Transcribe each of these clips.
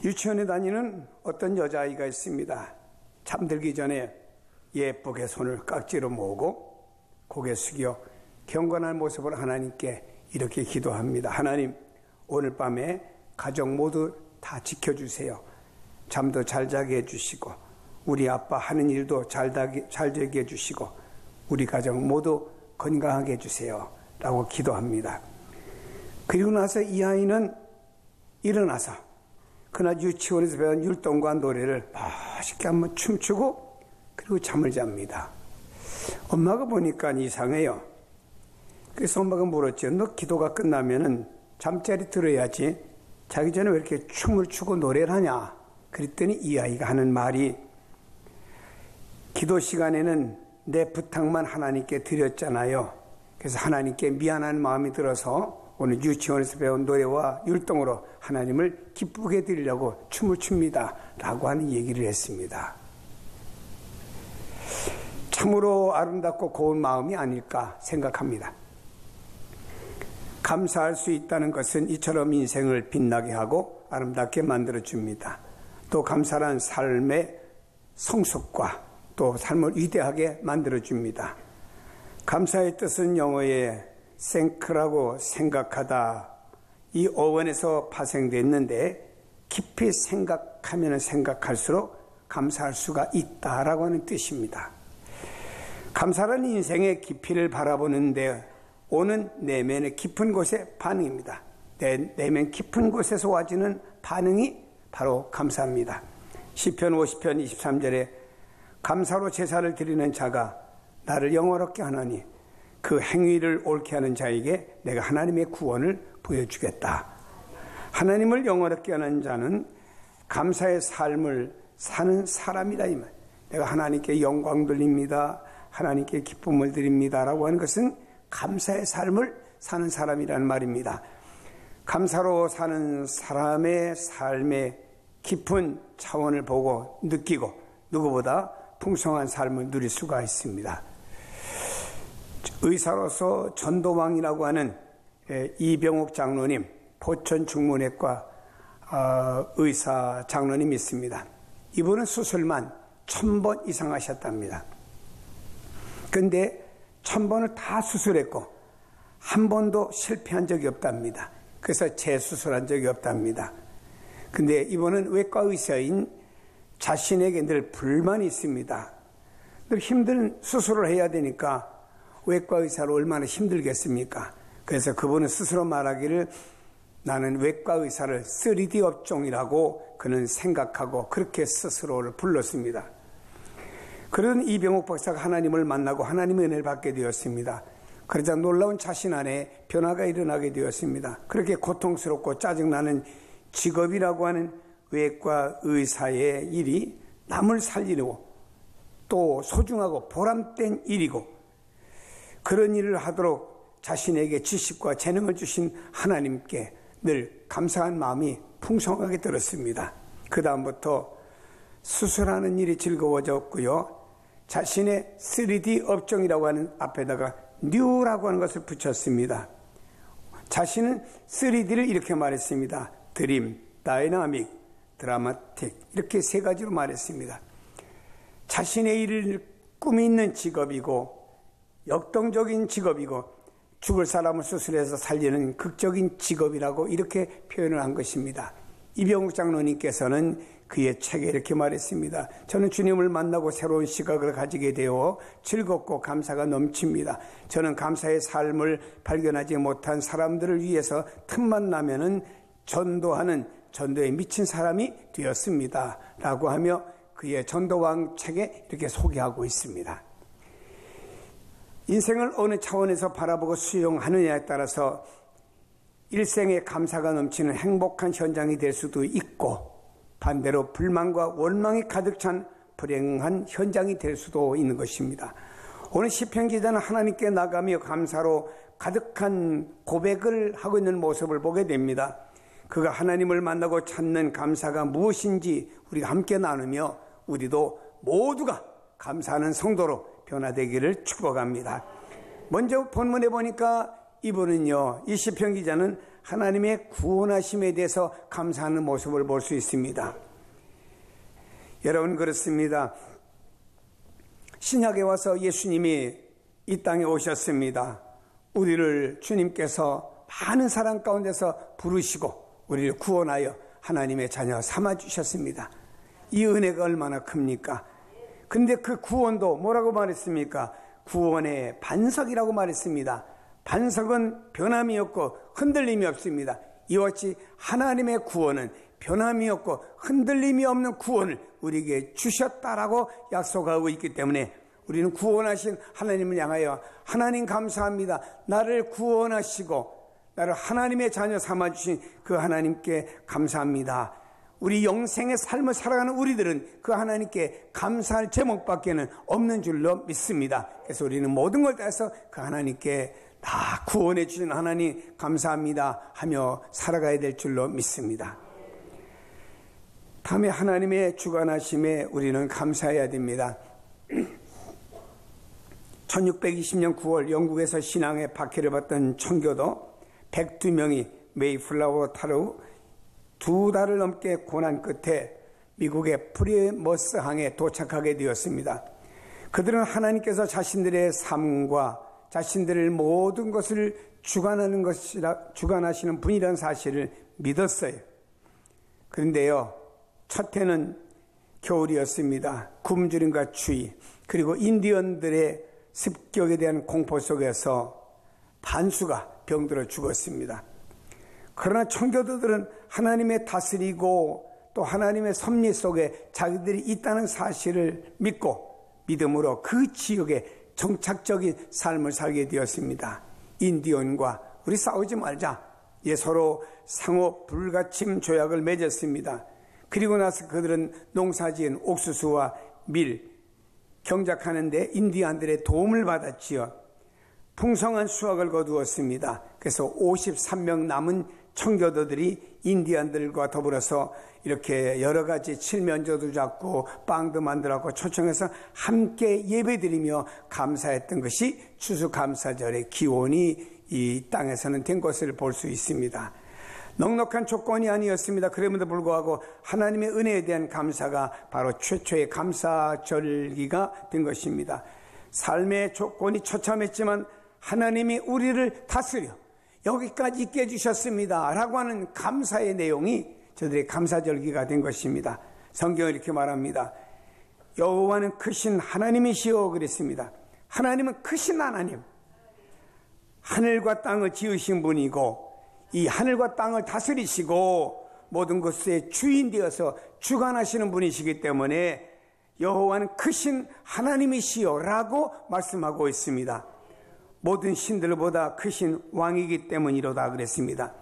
유치원에 다니는 어떤 여자아이가 있습니다. 잠들기 전에 예쁘게 손을 깍지로 모으고 고개 숙여 경건한 모습으로 하나님께 이렇게 기도합니다. 하나님, 오늘 밤에 가족 모두 다 지켜주세요. 잠도 잘 자게 해주시고 우리 아빠 하는 일도 잘 되게 해주시고 우리 가족 모두 건강하게 해주세요 라고 기도합니다. 그리고 나서 이 아이는 일어나서 그날 유치원에서 배운 율동과 노래를 멋있게 한번 춤추고 그리고 잠을 잡니다. 엄마가 보니까 이상해요. 그래서 엄마가 물었죠. 너 기도가 끝나면은 잠자리 들어야지 자기 전에 왜 이렇게 춤을 추고 노래를 하냐. 그랬더니 이 아이가 하는 말이, 기도 시간에는 내 부탁만 하나님께 드렸잖아요. 그래서 하나님께 미안한 마음이 들어서 오늘 유치원에서 배운 노래와 율동으로 하나님을 기쁘게 드리려고 춤을 춥니다 라고 하는 얘기를 했습니다. 참으로 아름답고 고운 마음이 아닐까 생각합니다. 감사할 수 있다는 것은 이처럼 인생을 빛나게 하고 아름답게 만들어줍니다. 또 감사란 삶의 성숙과 또 삶을 위대하게 만들어줍니다. 감사의 뜻은 영어에 thank라고 생각하다, 이 어원에서 파생됐는데 깊이 생각하면 생각할수록 감사할 수가 있다라고 하는 뜻입니다. 감사라는 인생의 깊이를 바라보는데 오는 내면의 깊은 곳의 반응입니다. 내면 깊은 곳에서 와지는 반응이 바로 감사입니다. 시편 50편 23절에 감사로 제사를 드리는 자가 나를 영화롭게 하나니 그 행위를 옳게 하는 자에게 내가 하나님의 구원을 보여주겠다. 하나님을 영화롭게 하는 자는 감사의 삶을 사는 사람이다 이 말. 내가 하나님께 영광 돌립니다, 하나님께 기쁨을 드립니다 라고 하는 것은 감사의 삶을 사는 사람이라는 말입니다. 감사로 사는 사람의 삶의 깊은 차원을 보고 느끼고 누구보다 풍성한 삶을 누릴 수가 있습니다. 의사로서 전도왕이라고 하는 이병옥 장로님, 포천 중문외과 의사 장로님이 있습니다. 이분은 수술만 1000번 이상 하셨답니다. 그런데 1000번을 다 수술했고 한 번도 실패한 적이 없답니다. 그래서 재수술한 적이 없답니다. 근데 이분은 외과 의사인 자신에게 늘 불만이 있습니다. 늘 힘든 수술을 해야 되니까 외과 의사로 얼마나 힘들겠습니까? 그래서 그분은 스스로 말하기를 나는 외과 의사를 3D 업종이라고 그는 생각하고 그렇게 스스로를 불렀습니다. 그런 이병옥 박사가 하나님을 만나고 하나님의 은혜를 받게 되었습니다. 그러자 놀라운 자신 안에 변화가 일어나게 되었습니다. 그렇게 고통스럽고 짜증나는 직업이라고 하는 외과 의사의 일이 남을 살리고 또 소중하고 보람된 일이고 그런 일을 하도록 자신에게 지식과 재능을 주신 하나님께 늘 감사한 마음이 풍성하게 들었습니다. 그 다음부터 수술하는 일이 즐거워졌고요. 자신의 3D 업종이라고 하는 앞에다가 뉴라고 하는 것을 붙였습니다. 자신은 3D를 이렇게 말했습니다. 드림, 다이나믹, 드라마틱 이렇게 3가지로 말했습니다. 자신의 일을 꿈이 있는 직업이고 역동적인 직업이고 죽을 사람을 수술해서 살리는 극적인 직업이라고 이렇게 표현을 한 것입니다. 이병욱 장로님께서는 그의 책에 이렇게 말했습니다. 저는 주님을 만나고 새로운 시각을 가지게 되어 즐겁고 감사가 넘칩니다. 저는 감사의 삶을 발견하지 못한 사람들을 위해서 틈만 나면은 전도하는 전도에 미친 사람이 되었습니다 라고 하며 그의 전도왕 책에 이렇게 소개하고 있습니다. 인생을 어느 차원에서 바라보고 수용하느냐에 따라서 일생에 감사가 넘치는 행복한 현장이 될 수도 있고 반대로 불만과 원망이 가득 찬 불행한 현장이 될 수도 있는 것입니다. 오늘 시편 기자는 하나님께 나가며 감사로 가득한 고백을 하고 있는 모습을 보게 됩니다. 그가 하나님을 만나고 찾는 감사가 무엇인지 우리가 함께 나누며 우리도 모두가 감사하는 성도로 변화되기를 축복합니다. 먼저 본문에 보니까 이분은요, 이 시편 기자는 하나님의 구원하심에 대해서 감사하는 모습을 볼 수 있습니다. 여러분, 그렇습니다. 신약에 와서 예수님이 이 땅에 오셨습니다. 우리를 주님께서 많은 사랑 가운데서 부르시고 우리를 구원하여 하나님의 자녀 삼아주셨습니다. 이 은혜가 얼마나 큽니까? 근데 그 구원도 뭐라고 말했습니까? 구원의 반석이라고 말했습니다. 반석은 변함이 없고 흔들림이 없습니다. 이와 같이 하나님의 구원은 변함이 없고 흔들림이 없는 구원을 우리에게 주셨다라고 약속하고 있기 때문에 우리는 구원하신 하나님을 향하여 하나님 감사합니다. 나를 구원하시고 나를 하나님의 자녀 삼아주신 그 하나님께 감사합니다. 우리 영생의 삶을 살아가는 우리들은 그 하나님께 감사할 제목밖에는 없는 줄로 믿습니다. 그래서 우리는 모든 걸 다해서 그 하나님께 다 구원해 주신 하나님 감사합니다 하며 살아가야 될 줄로 믿습니다. 다음에 하나님의 주관하심에 우리는 감사해야 됩니다. 1620년 9월 영국에서 신앙의 박해를 받던 청교도 102명이 메이플라워 타로 2달을 넘게 고난 끝에 미국의 프리머스 항에 도착하게 되었습니다. 그들은 하나님께서 자신들의 삶과 자신들의 모든 것을 주관하시는 분이라는 사실을 믿었어요. 그런데요, 첫 해는 겨울이었습니다. 굶주림과 추위, 그리고 인디언들의 습격에 대한 공포 속에서 반수가 병들어 죽었습니다. 그러나 청교도들은 하나님의 다스리고 또 하나님의 섭리 속에 자기들이 있다는 사실을 믿고 믿음으로 그 지역에 정착적인 삶을 살게 되었습니다. 인디언과 우리 싸우지 말자. 서로 상호 불가침 조약을 맺었습니다. 그리고 나서 그들은 농사지은 옥수수와 밀, 경작하는데 인디안들의 도움을 받았지요. 풍성한 수확을 거두었습니다. 그래서 53명 남은 청교도들이 인디안들과 더불어서 이렇게 여러 가지 칠면조도 잡고 빵도 만들었고 초청해서 함께 예배드리며 감사했던 것이 추수감사절의 기원이 이 땅에서는 된 것을 볼 수 있습니다. 넉넉한 조건이 아니었습니다. 그럼에도 불구하고 하나님의 은혜에 대한 감사가 바로 최초의 감사절기가 된 것입니다. 삶의 조건이 처참했지만 하나님이 우리를 다스려 여기까지 있게 해주셨습니다 라고 하는 감사의 내용이 저들의 감사절기가 된 것입니다. 성경은 이렇게 말합니다. 여호와는 크신 하나님이시오 그랬습니다. 하나님은 크신 하나님, 하늘과 땅을 지으신 분이고 이 하늘과 땅을 다스리시고 모든 것의 주인 되어서 주관하시는 분이시기 때문에 여호와는 크신 하나님이시오 라고 말씀하고 있습니다. 모든 신들보다 크신 왕이기 때문이로다 그랬습니다.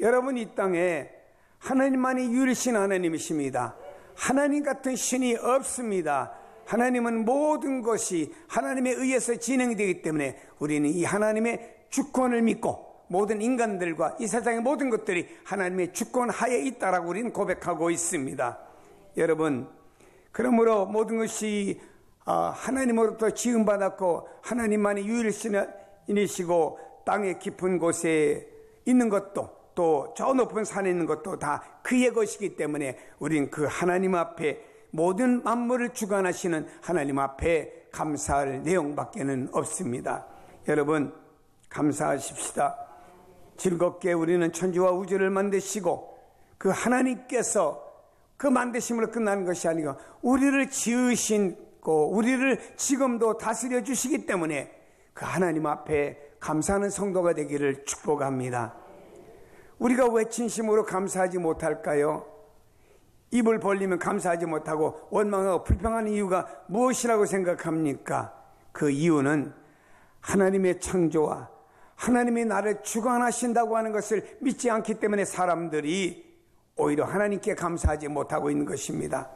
여러분, 이 땅에 하나님만이 유일신 하나님이십니다. 하나님 같은 신이 없습니다. 하나님은 모든 것이 하나님에 의해서 진행되기 때문에 우리는 이 하나님의 주권을 믿고 모든 인간들과 이 세상의 모든 것들이 하나님의 주권 하에 있다라고 우리는 고백하고 있습니다. 여러분, 그러므로 모든 것이 하나님으로부터 지음받았고 하나님만이 유일신이시고 땅의 깊은 곳에 있는 것도 또 저 높은 산에 있는 것도 다 그의 것이기 때문에 우리는 그 하나님 앞에 모든 만물을 주관하시는 하나님 앞에 감사할 내용밖에는 없습니다. 여러분, 감사하십시다. 즐겁게 우리는 천지와 우주를 만드시고 그 하나님께서 그 만드심으로 끝나는 것이 아니고 우리를 지으시고 우리를 지금도 다스려 주시기 때문에 그 하나님 앞에 감사하는 성도가 되기를 축복합니다. 우리가 왜 진심으로 감사하지 못할까요? 입을 벌리면 감사하지 못하고 원망하고 불평하는 이유가 무엇이라고 생각합니까? 그 이유는 하나님의 창조와 하나님이 나를 주관하신다고 하는 것을 믿지 않기 때문에 사람들이 오히려 하나님께 감사하지 못하고 있는 것입니다.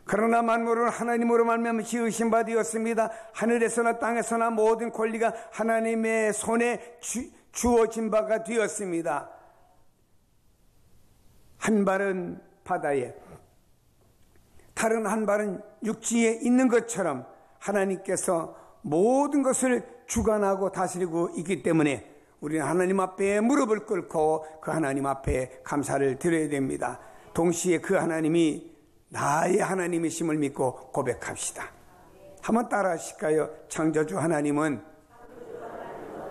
그러나 만물은 하나님으로 말미암아 지으신 바 되었습니다. 하늘에서나 땅에서나 모든 권리가 하나님의 손에 주어진 바가 되었습니다. 한 발은 바다에, 다른 한 발은 육지에 있는 것처럼 하나님께서 모든 것을 주관하고 다스리고 있기 때문에 우리는 하나님 앞에 무릎을 꿇고 그 하나님 앞에 감사를 드려야 됩니다. 동시에 그 하나님이 나의 하나님이심을 믿고 고백합시다. 한번 따라 하실까요? 창조주 하나님은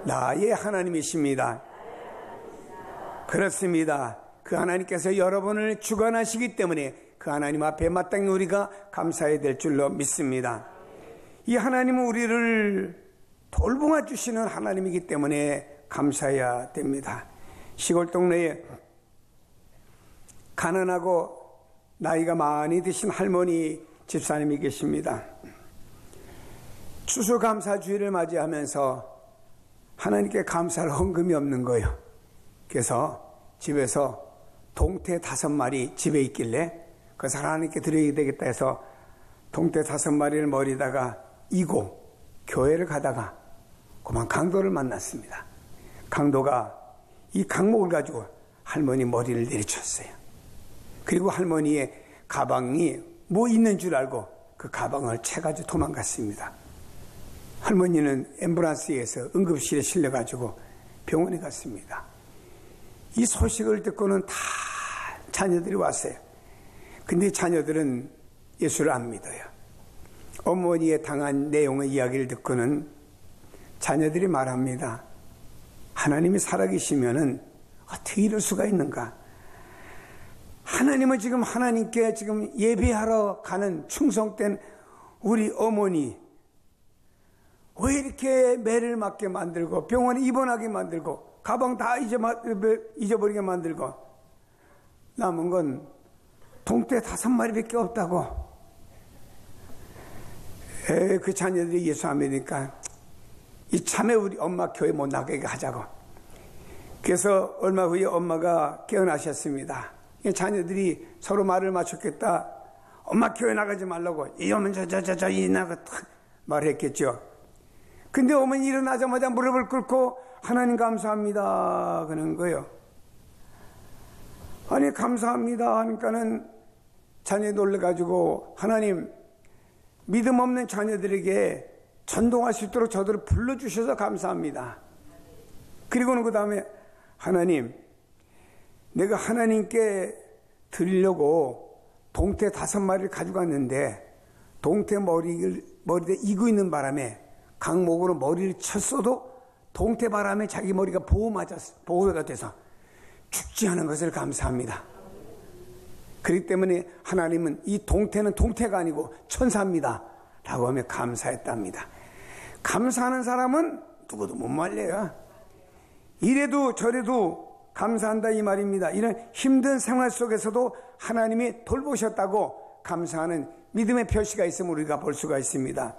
나의 하나님이십니다. 그렇습니다. 그 하나님께서 여러분을 주관하시기 때문에 그 하나님 앞에 마땅히 우리가 감사해야 될 줄로 믿습니다. 이 하나님은 우리를 돌보아 주시는 하나님이기 때문에 감사해야 됩니다. 시골 동네에 가난하고 나이가 많이 드신 할머니 집사님이 계십니다. 추수감사주의를 맞이하면서 하나님께 감사할 헌금이 없는 거예요. 그래서 집에서 동태 5마리 집에 있길래 그래서 하나님께 드려야 되겠다 해서 동태 5마리를 머리다가 이고 교회를 가다가 그만 강도를 만났습니다. 강도가 이 강목을 가지고 할머니 머리를 내리쳤어요. 그리고 할머니의 가방이 뭐 있는 줄 알고 그 가방을 채가지고 도망갔습니다. 할머니는 앰뷸런스에서 응급실에 실려가지고 병원에 갔습니다. 이 소식을 듣고는 다 자녀들이 왔어요. 근데 자녀들은 예수를 안 믿어요. 어머니의 당한 내용의 이야기를 듣고는 자녀들이 말합니다. 하나님이 살아계시면은 어떻게 이럴 수가 있는가? 하나님은 지금 하나님께 지금 예배하러 가는 충성된 우리 어머니 왜 이렇게 매를 맞게 만들고 병원에 입원하게 만들고 가방 다 잊어버리게 만들고 남은 건 동태 5마리밖에 없다고. 그 자녀들이 예수 안 믿으니까 이참에 우리 엄마 교회 못 나가게 하자고. 그래서 얼마 후에 엄마가 깨어나셨습니다. 자녀들이 서로 말을 맞췄겠다. 엄마 교회 나가지 말라고. 이러면 이 나가 말했겠죠. 근데 어머니 일어나자마자 무릎을 꿇고 하나님 감사합니다 그러는 거예요. 아니 감사합니다 하니까는 자녀 놀래가지고 하나님 믿음 없는 자녀들에게 전동할 수 있도록 저들을 불러주셔서 감사합니다. 그리고는 그 다음에 하나님 내가 하나님께 드리려고 동태 5마리를 가져갔는데 동태 머리에 이고 있는 바람에 강목으로 머리를 쳤어도 동태 바람에 자기 머리가 보호가 돼서 죽지 않은 것을 감사합니다. 그렇기 때문에 하나님은 이 동태는 동태가 아니고 천사입니다 라고 하며 감사했답니다. 감사하는 사람은 누구도 못 말려요. 이래도 저래도 감사한다 이 말입니다. 이런 힘든 생활 속에서도 하나님이 돌보셨다고 감사하는 믿음의 표시가 있음을 우리가 볼 수가 있습니다.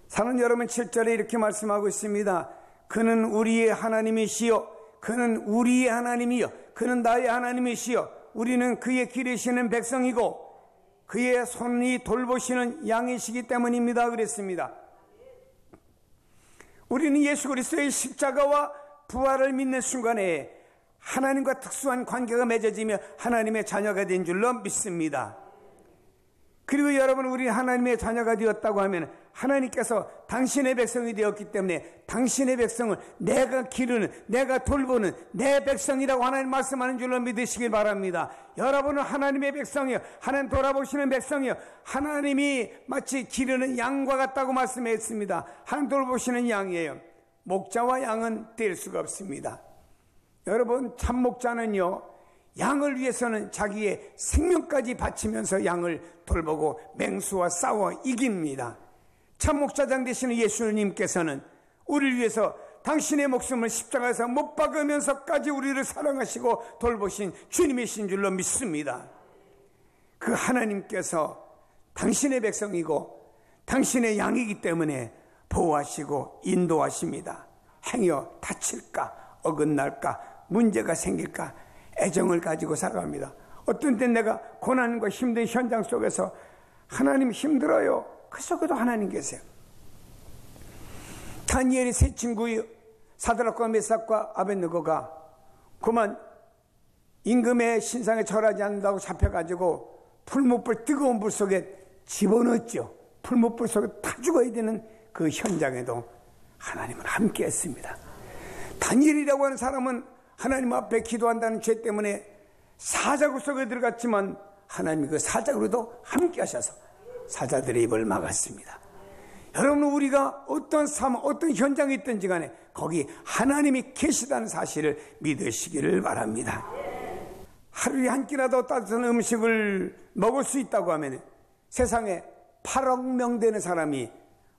사는 여러분 7절에 이렇게 말씀하고 있습니다. 그는 우리의 하나님이시여 그는 우리의 하나님이여 그는 나의 하나님이시여 우리는 그의 기르시는 백성이고 그의 손이 돌보시는 양이시기 때문입니다 그랬습니다. 우리는 예수 그리스도의 십자가와 부활을 믿는 순간에 하나님과 특수한 관계가 맺어지며 하나님의 자녀가 된 줄로 믿습니다. 그리고 여러분 우리 하나님의 자녀가 되었다고 하면 하나님께서 당신의 백성이 되었기 때문에 당신의 백성을 내가 기르는 내가 돌보는 내 백성이라고 하나님 말씀하는 줄로 믿으시길 바랍니다. 여러분은 하나님의 백성이요 하나님 돌아보시는 백성이요 하나님이 마치 기르는 양과 같다고 말씀했습니다. 하나님 돌보시는 양이에요. 목자와 양은 뗄 수가 없습니다. 여러분 참 목자는요 양을 위해서는 자기의 생명까지 바치면서 양을 돌보고 맹수와 싸워 이깁니다. 참 목자장 되시는 예수님께서는 우리를 위해서 당신의 목숨을 십자가에서 못 박으면서까지 우리를 사랑하시고 돌보신 주님이신 줄로 믿습니다. 그 하나님께서 당신의 백성이고 당신의 양이기 때문에 보호하시고 인도하십니다. 행여 다칠까 어긋날까 문제가 생길까 애정을 가지고 살아갑니다. 어떤 때 내가 고난과 힘든 현장 속에서 하나님 힘들어요. 그 속에도 하나님 계세요. 다니엘의 세 친구의 사드락과 메삭과 아벳느고가 그만 임금의 신상에 절하지 않는다고 잡혀가지고 풀무불 뜨거운 불 속에 집어넣었죠. 풀무불 속에 다 죽어야 되는 그 현장에도 하나님은 함께 했습니다. 다니엘이라고 하는 사람은 하나님 앞에 기도한다는 죄 때문에 사자굴 속에 들어갔지만 하나님이 그 사자굴에도 함께 하셔서 사자들의 입을 막았습니다. 여러분, 우리가 어떤 상황, 어떤 현장에 있든지 간에 거기 하나님이 계시다는 사실을 믿으시기를 바랍니다. 하루에 한 끼라도 따뜻한 음식을 먹을 수 있다고 하면 세상에 8억 명 되는 사람이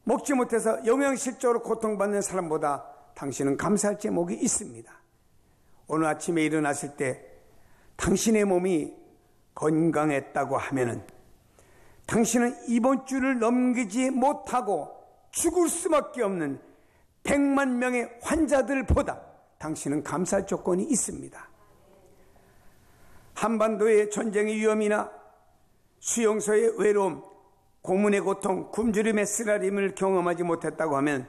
먹지 못해서 영양실조로 고통받는 사람보다 당신은 감사할 제목이 있습니다. 오늘 아침에 일어났을 때 당신의 몸이 건강했다고 하면은 당신은 이번 주를 넘기지 못하고 죽을 수밖에 없는 100만 명의 환자들보다 당신은 감사할 조건이 있습니다. 한반도의 전쟁의 위험이나 수용소의 외로움, 고문의 고통, 굶주림의 쓰라림을 경험하지 못했다고 하면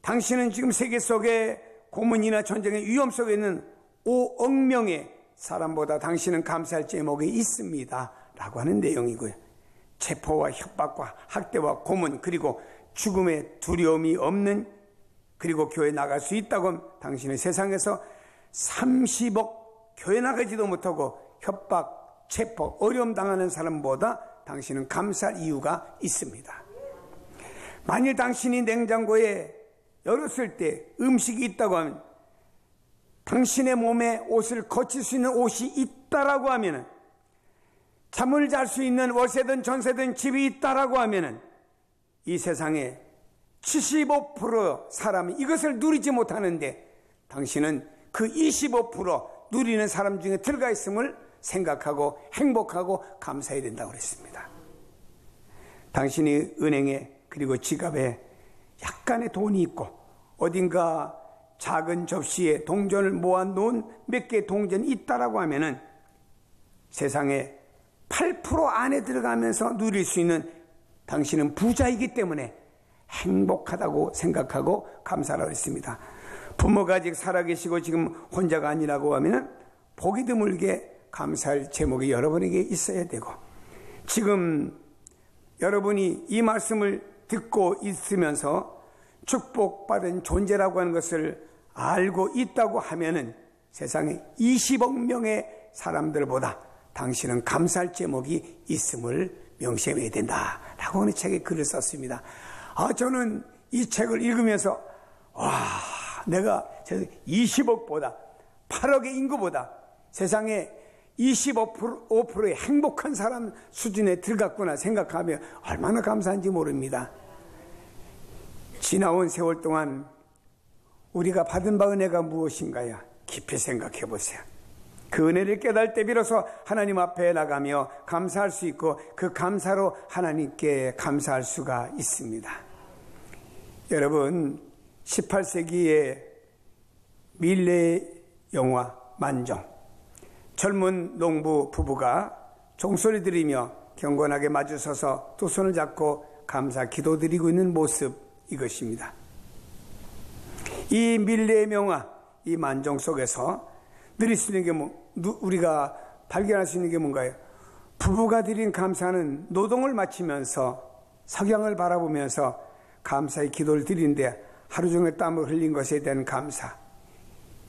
당신은 지금 세계 속에 고문이나 전쟁의 위험 속에 있는 5억 명의 사람보다 당신은 감사할 제목이 있습니다 라고 하는 내용이고요. 체포와 협박과 학대와 고문, 그리고 죽음의 두려움이 없는, 그리고 교회 나갈 수 있다고 하면 당신은 세상에서 30억 교회 나가지도 못하고 협박, 체포, 어려움 당하는 사람보다 당신은 감사할 이유가 있습니다. 만일 당신이 냉장고에 열었을 때 음식이 있다고 하면, 당신의 몸에 옷을 거칠 수 있는 옷이 있다라고 하면은, 잠을 잘 수 있는 월세든 전세든 집이 있다라고 하면은, 이 세상에 75% 사람이 이것을 누리지 못하는데 당신은 그 25% 누리는 사람 중에 들어가 있음을 생각하고 행복하고 감사해야 된다고 그랬습니다. 당신이 은행에 그리고 지갑에 약간의 돈이 있고 어딘가 작은 접시에 동전을 모아놓은 몇 개의 동전이 있다라고 하면은 세상에 8% 안에 들어가면서 누릴 수 있는 당신은 부자이기 때문에 행복하다고 생각하고 감사하라고 했습니다. 부모가 아직 살아계시고 지금 혼자가 아니라고 하면은 보기 드물게 감사할 제목이 여러분에게 있어야 되고, 지금 여러분이 이 말씀을 듣고 있으면서 축복받은 존재라고 하는 것을 알고 있다고 하면은 세상에 20억 명의 사람들보다 당신은 감사할 제목이 있음을 명심해야 된다라고 하는 책에 글을 썼습니다. 저는 이 책을 읽으면서 내가 20억보다 8억의 인구보다 세상에 25%의 행복한 사람 수준에 들어갔구나 생각하며 얼마나 감사한지 모릅니다. 지나온 세월 동안 우리가 받은 바 은혜가 무엇인가요? 깊이 생각해 보세요. 그 은혜를 깨달을 때 비로소 하나님 앞에 나가며 감사할 수 있고 그 감사로 하나님께 감사할 수가 있습니다. 여러분, 18세기의 밀레 영화 만종, 젊은 농부 부부가 종소리 들이며 경건하게 마주서서 두 손을 잡고 감사 기도드리고 있는 모습, 이것입니다. 이 밀레 명화, 이 만종 속에서 드릴 수 있는 게 우리가 발견할 수 있는 게 뭔가요? 부부가 드린 감사는 노동을 마치면서 석양을 바라보면서 감사의 기도를 드리는데 하루 종일 땀을 흘린 것에 대한 감사,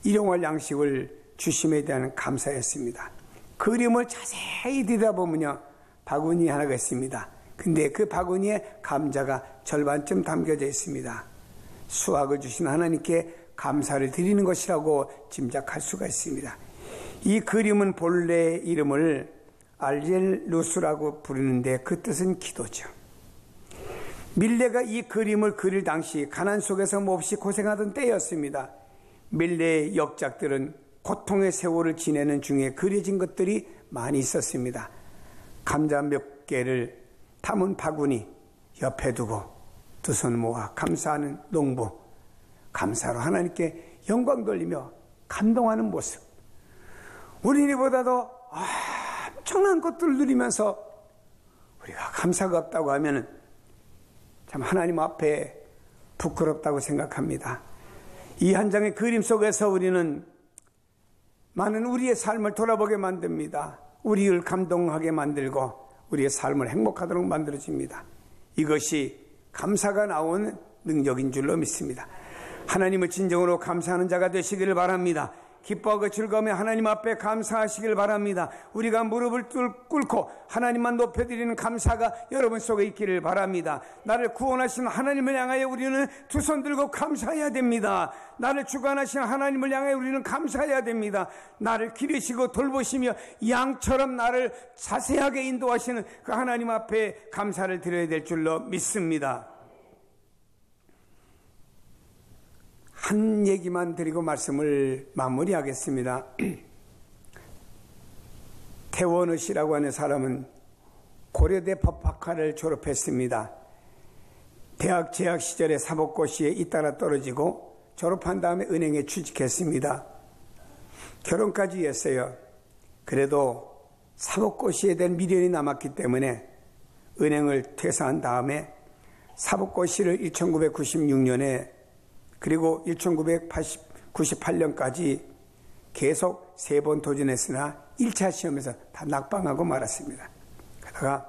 일용할 양식을 주심에 대한 감사였습니다. 그림을 자세히 들여다보면요, 바구니 하나가 있습니다. 근데 그 바구니에 감자가 절반쯤 담겨져 있습니다. 수확을 주신 하나님께 감사를 드리는 것이라고 짐작할 수가 있습니다. 이 그림은 본래 이름을 알젤루스라고 부르는데 그 뜻은 기도죠. 밀레가 이 그림을 그릴 당시 가난 속에서 몹시 고생하던 때였습니다. 밀레의 역작들은 고통의 세월을 지내는 중에 그려진 것들이 많이 있었습니다. 감자 몇 개를 담은 바구니 옆에 두고 두 손 모아 감사하는 농부, 감사로 하나님께 영광 돌리며 감동하는 모습. 우리보다도 엄청난 것들을 누리면서 우리가 감사가 없다고 하면 참 하나님 앞에 부끄럽다고 생각합니다. 이 한 장의 그림 속에서 우리는 많은 우리의 삶을 돌아보게 만듭니다. 우리를 감동하게 만들고 우리의 삶을 행복하도록 만들어집니다. 이것이 감사가 나오는 능력인 줄로 믿습니다. 하나님을 진정으로 감사하는 자가 되시기를 바랍니다. 기뻐하고 즐거우며 하나님 앞에 감사하시길 바랍니다. 우리가 무릎을 꿇고 하나님만 높여드리는 감사가 여러분 속에 있기를 바랍니다. 나를 구원하신 하나님을 향하여 우리는 두 손 들고 감사해야 됩니다. 나를 주관하신 하나님을 향하여 우리는 감사해야 됩니다. 나를 기르시고 돌보시며 양처럼 나를 자세하게 인도하시는 그 하나님 앞에 감사를 드려야 될 줄로 믿습니다. 한 얘기만 드리고 말씀을 마무리하겠습니다. 태원의 씨라고 하는 사람은 고려대 법학과를 졸업했습니다. 대학 재학 시절에 사법고시에 잇따라 떨어지고 졸업한 다음에 은행에 취직했습니다. 결혼까지 했어요. 그래도 사법고시에 대한 미련이 남았기 때문에 은행을 퇴사한 다음에 사법고시를 1996년에 그리고 1998년까지 계속 3번 도전했으나 1차 시험에서 다 낙방하고 말았습니다. 그러다가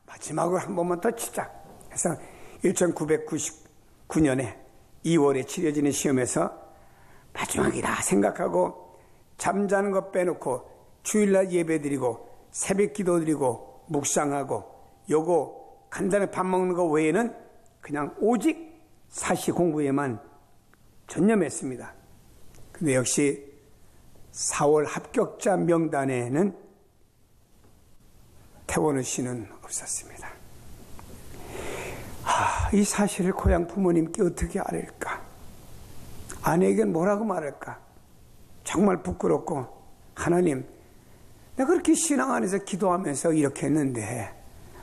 마지막으로 한 번만 더 치자 해서 1999년에 2월에 치러지는 시험에서 마지막이다 생각하고 잠자는 것 빼놓고 주일날 예배드리고 새벽 기도드리고 묵상하고 요거 간단히 밥 먹는 거 외에는 그냥 오직 사시 공부에만 전념했습니다. 근데 역시 4월 합격자 명단에는 태원의 씨는 없었습니다. 이 사실을 고향 부모님께 어떻게 알릴까? 아내에겐 뭐라고 말할까? 정말 부끄럽고, 하나님, 내가 그렇게 신앙 안에서 기도하면서 이렇게 했는데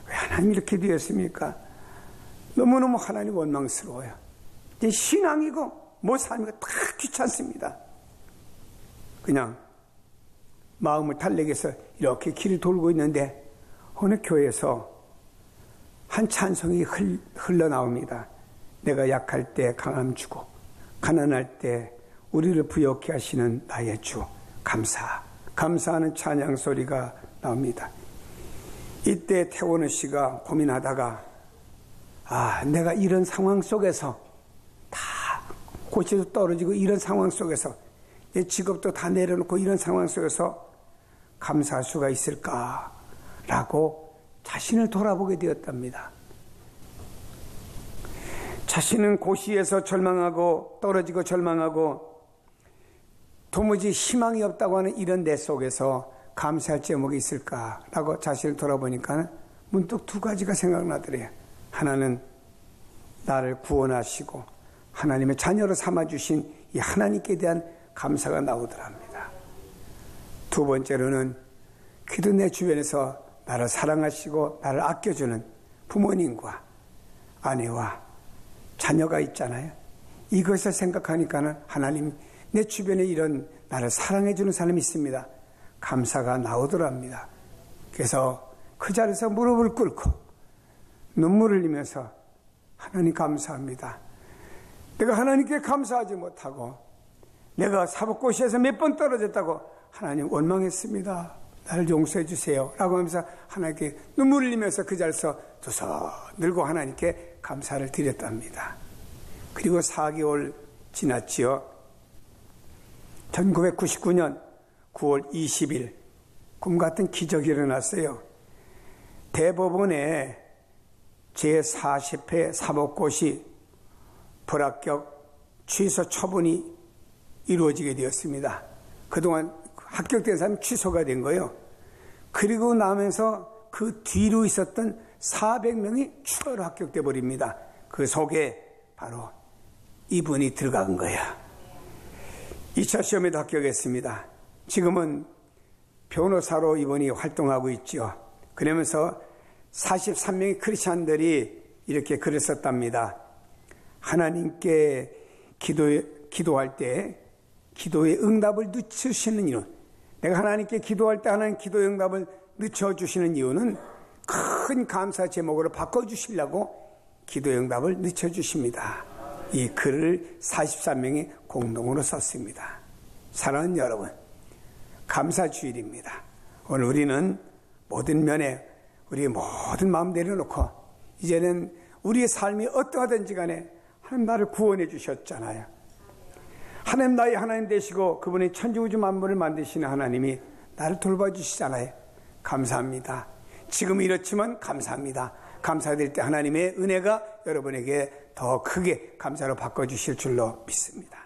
왜 하나님 이렇게 되었습니까? 너무너무 하나님 원망스러워요. 이제 신앙이고 뭐 삶이고 다 귀찮습니다. 그냥 마음을 달래기해서 이렇게 길을 돌고 있는데 어느 교회에서 한 찬송이 흘러나옵니다. 내가 약할 때 강함 주고 가난할 때 우리를 부욕케 하시는 나의 주 감사하는 찬양 소리가 나옵니다. 이때 태원의 씨가 고민하다가 내가 이런 상황 속에서 다 고치도 떨어지고 이런 상황 속에서 내 직업도 다 내려놓고 이런 상황 속에서 감사할 수가 있을까라고 자신을 돌아보게 되었답니다. 자신은 고시에서 절망하고 떨어지고 절망하고 도무지 희망이 없다고 하는 이런 내 속에서 감사할 제목이 있을까라고 자신을 돌아보니까 문득 두 가지가 생각나더래요. 하나는 나를 구원하시고 하나님의 자녀로 삼아주신 이 하나님께 대한 감사가 나오더랍니다. 두 번째로는 그래도 내 주변에서 나를 사랑하시고 나를 아껴주는 부모님과 아내와 자녀가 있잖아요. 이것을 생각하니까는 하나님, 내 주변에 이런 나를 사랑해주는 사람이 있습니다. 감사가 나오더랍니다. 그래서 그 자리에서 무릎을 꿇고 눈물을 흘리면서 하나님 감사합니다. 내가 하나님께 감사하지 못하고 내가 사법고시에서 몇 번 떨어졌다고 하나님 원망했습니다. 나를 용서해 주세요 라고 하면서 하나님께 눈물을 흘리면서 그 자리에서 두 손 들고 하나님께 감사를 드렸답니다. 그리고 4개월 지났지요. 1999년 9월 20일 꿈같은 기적이 일어났어요. 대법원에 제40회 사법고시 불합격 취소 처분이 이루어지게 되었습니다. 그동안 합격된 사람이 취소가 된 거예요. 그리고 나면서 그 뒤로 있었던 400명이 추가로 합격돼 버립니다. 그 속에 바로 이분이 들어간 거예요. 2차 시험에도 합격했습니다. 지금은 변호사로 이분이 활동하고 있죠. 그러면서 43명의 크리스찬들이 이렇게 글을 썼답니다. 하나님께 기도할 때 기도의 응답을 늦추시는 이유, 내가 하나님께 기도할 때 하나님 기도의 응답을 늦춰주시는 이유는 큰 감사 제목으로 바꿔주시려고 기도의 응답을 늦춰주십니다. 이 글을 43명이 공동으로 썼습니다. 사랑하는 여러분, 감사주일입니다. 오늘 우리는 모든 면에 우리의 모든 마음 내려놓고 이제는 우리의 삶이 어떠하든지 간에 하나님 나를 구원해 주셨잖아요. 하나님 나의 하나님 되시고 그분이 천지우주 만물을 만드시는 하나님이 나를 돌봐주시잖아요. 감사합니다. 지금 이렇지만 감사합니다. 감사드릴 때 하나님의 은혜가 여러분에게 더 크게 감사로 바꿔주실 줄로 믿습니다.